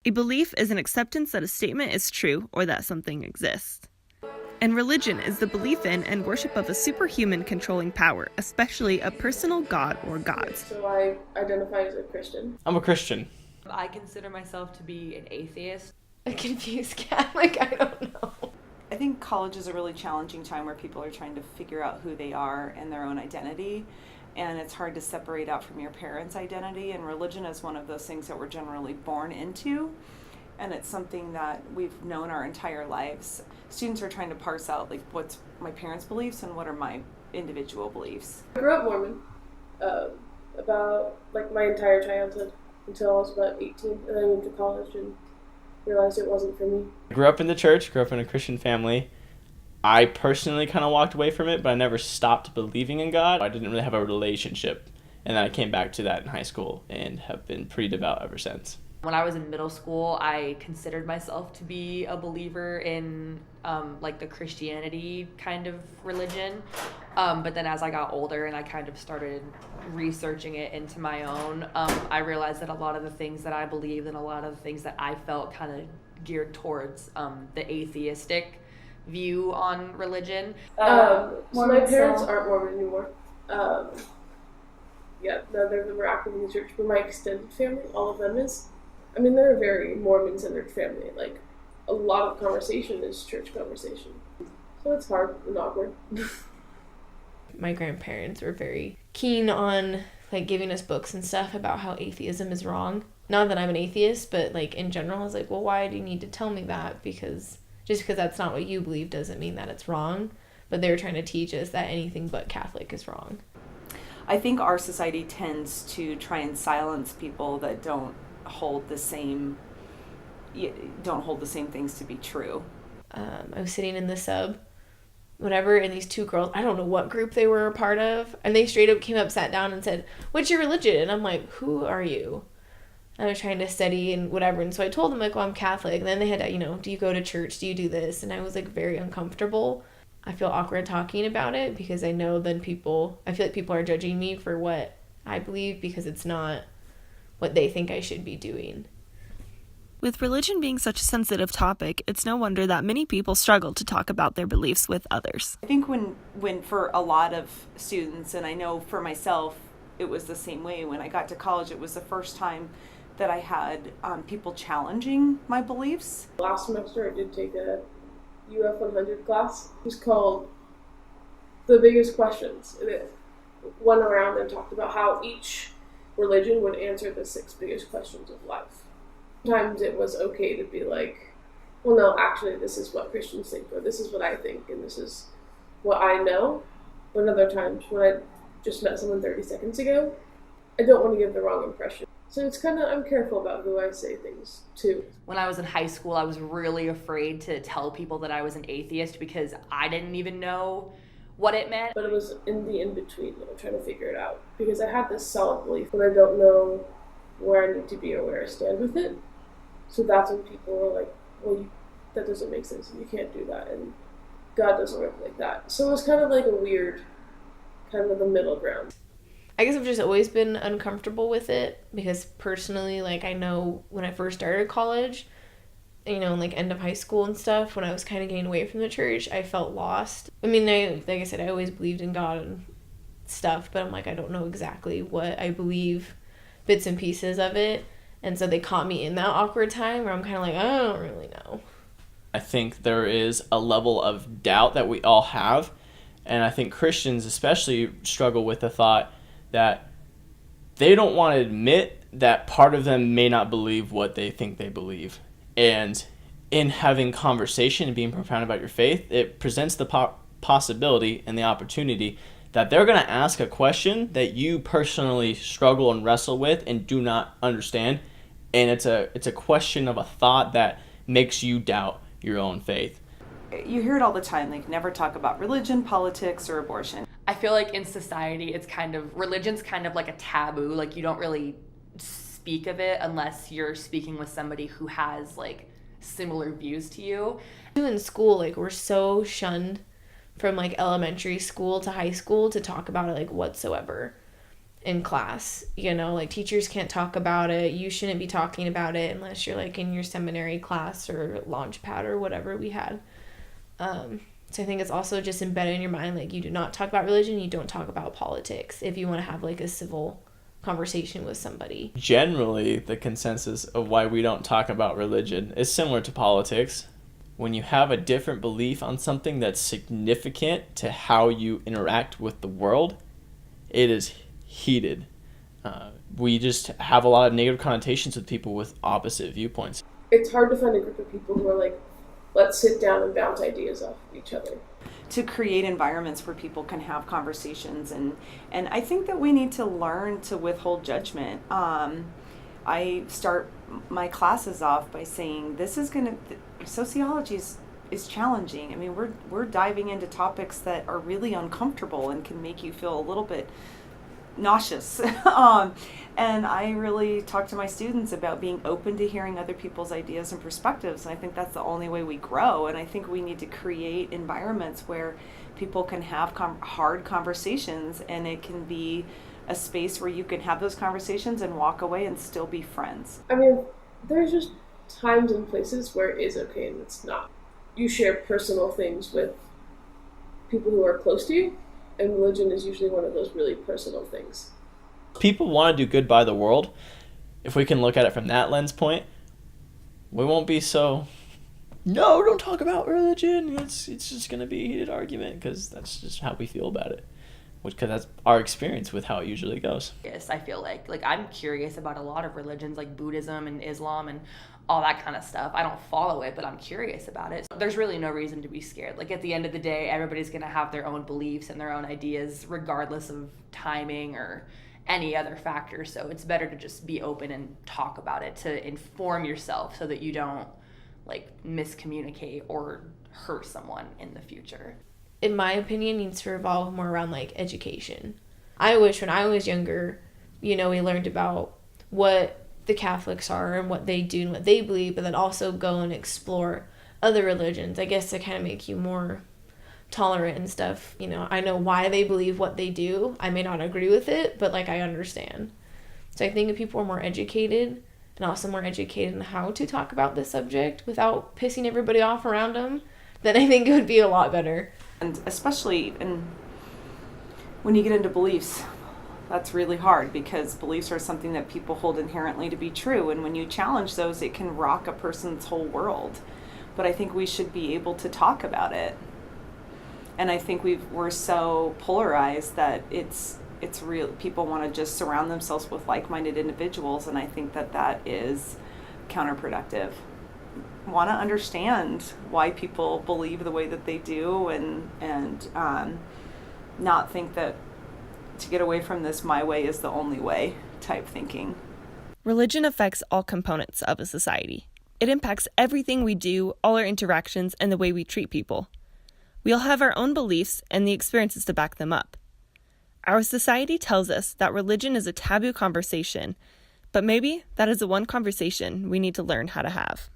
A belief is an acceptance that a statement is true or that something exists. And religion is the belief in and worship of a superhuman controlling power, especially a personal god or gods. So I identify as a Christian. I'm a Christian. I consider myself to be an atheist. A confused Catholic, I don't know. I think college is a really challenging time where people are trying to figure out who they are and their own identity. And it's hard to separate out from your parents' identity. And religion is one of those things that we're generally born into. And it's something that we've known our entire lives. Students are trying to parse out, like, what's my parents' beliefs and what are my individual beliefs. I grew up Mormon about like my entire childhood until I was about 18, and then I went to college and realized it wasn't for me. I grew up in the church, grew up in a Christian family. I personally kind of walked away from it, but I never stopped believing in God. I didn't really have a relationship. And then I came back to that in high school and have been pretty devout ever since. When I was in middle school, I considered myself to be a believer in like the Christianity kind of religion. But then as I got older and I kind of started researching it into my own, I realized that a lot of the things that I believed and a lot of the things that I felt kind of geared towards the atheistic view on religion. So my parents aren't Mormon anymore. Yeah, none of them are active in the church, but my extended family, all of them is. I mean, they're a very Mormon-centered family. Like, a lot of conversation is church conversation. So it's hard and awkward. My grandparents were very keen on, like, giving us books and stuff about how atheism is wrong. Not that I'm an atheist, but, like, in general, I was like, well, why do you need to tell me that? Because just because that's not what you believe doesn't mean that it's wrong. But they were trying to teach us that anything but Catholic is wrong. I think our society tends to try and silence people that don't hold the same things to be true. I was sitting in the sub, whatever, and these two girls, I don't know what group they were a part of, and they straight up came up, sat down, and said, "What's your religion?" And I'm like, "Who are you?" And I was trying to study and whatever, and so I told them, like, well, I'm Catholic. And then they had, do you go to church? Do you do this? And I was, like, very uncomfortable. I feel awkward talking about it because I know then I feel like people are judging me for what I believe because it's not what they think I should be doing. With religion being such a sensitive topic, it's no wonder that many people struggle to talk about their beliefs with others. I think when for a lot of students, and I know for myself, it was the same way. When I got to college, it was the first time that I had people challenging my beliefs. Last semester, I did take a UF 100 class. It was called The Biggest Questions. And it went around and talked about how each religion would answer the 6 biggest questions of life. Sometimes it was okay to be like, well, no, actually, this is what Christians think, or this is what I think, and this is what I know. But other times, when I just met someone 30 seconds ago, I don't want to give the wrong impression. So it's kind of, I'm careful about who I say things to. When I was in high school, I was really afraid to tell people that I was an atheist because I didn't even know what it meant. But it was in the in-between, trying to figure it out. Because I had this solid belief, but I don't know where I need to be or where I stand with it. So that's when people were like, well, that doesn't make sense, and you can't do that, and God doesn't work like that. So it was kind of like a weird, kind of the middle ground. I guess I've just always been uncomfortable with it because personally, like, I know when I first started college, in like end of high school and stuff, when I was kind of getting away from the church, I felt lost. I mean, like I said, I always believed in God and stuff, but I'm like, I don't know exactly what I believe, bits and pieces of it. And so they caught me in that awkward time where I'm kind of like, I don't really know. I think there is a level of doubt that we all have, and I think Christians especially struggle with the thought that they don't want to admit that part of them may not believe what they think they believe. And in having conversation and being profound about your faith, it presents the possibility and the opportunity that they're going to ask a question that you personally struggle and wrestle with and do not understand. And it's a question of a thought that makes you doubt your own faith. You hear it all the time, like, never talk about religion, politics, or abortion. I feel like in society, religion's kind of like a taboo. Like, you don't really speak of it unless you're speaking with somebody who has, like, similar views to you. In school, like, we're so shunned from, like, elementary school to high school to talk about it, like, whatsoever. in class. You know, like teachers can't talk about it. You shouldn't be talking about it unless you're like in your seminary class or Launchpad or whatever we had. So I think it's also just embedded in your mind, like you do not talk about religion, you don't talk about politics if you want to have like a civil conversation with somebody. Generally, the consensus of why we don't talk about religion is similar to politics. When you have a different belief on something that's significant to how you interact with the world, it is heated. We just have a lot of negative connotations with people with opposite viewpoints. It's hard to find a group of people who are like, let's sit down and bounce ideas off each other. To create environments where people can have conversations, and I think that we need to learn to withhold judgment. I start my classes off by saying sociology is challenging. I mean, we're diving into topics that are really uncomfortable and can make you feel a little bit nauseous. And I really talk to my students about being open to hearing other people's ideas and perspectives. And I think that's the only way we grow. And I think we need to create environments where people can have hard conversations, and it can be a space where you can have those conversations and walk away and still be friends. I mean, there's just times and places where it is okay and it's not. You share personal things with people who are close to you, and religion is usually one of those really personal things. People want to do good by the world. If we can look at it from that lens point, we won't be so, no, don't talk about religion. It's just going to be a heated argument, because that's just how we feel about it. Because that's our experience with how it usually goes. Yes, I feel like I'm curious about a lot of religions like Buddhism and Islam and all that kind of stuff. I don't follow it, but I'm curious about it. There's really no reason to be scared. Like at the end of the day, everybody's going to have their own beliefs and their own ideas regardless of timing or any other factor. So it's better to just be open and talk about it to inform yourself so that you don't like miscommunicate or hurt someone in the future. In my opinion, needs to revolve more around like education. I wish when I was younger, we learned about what the Catholics are and what they do and what they believe, but then also go and explore other religions, I guess, to kind of make you more tolerant and stuff. I know why they believe what they do. I may not agree with it, but like I understand. So I think if people are more educated and also more educated in how to talk about this subject without pissing everybody off around them, then I think it would be a lot better. And especially when you get into beliefs, that's really hard, because beliefs are something that people hold inherently to be true. And when you challenge those, it can rock a person's whole world. But I think we should be able to talk about it. And I think we're so polarized that it's real. People want to just surround themselves with like-minded individuals. And I think that is counterproductive. Want to understand why people believe the way that they do, and not think that to get away from this, my way is the only way type thinking. Religion affects all components of a society. It impacts everything we do, all our interactions, and the way we treat people. We all have our own beliefs and the experiences to back them up. Our society tells us that religion is a taboo conversation, but maybe that is the one conversation we need to learn how to have.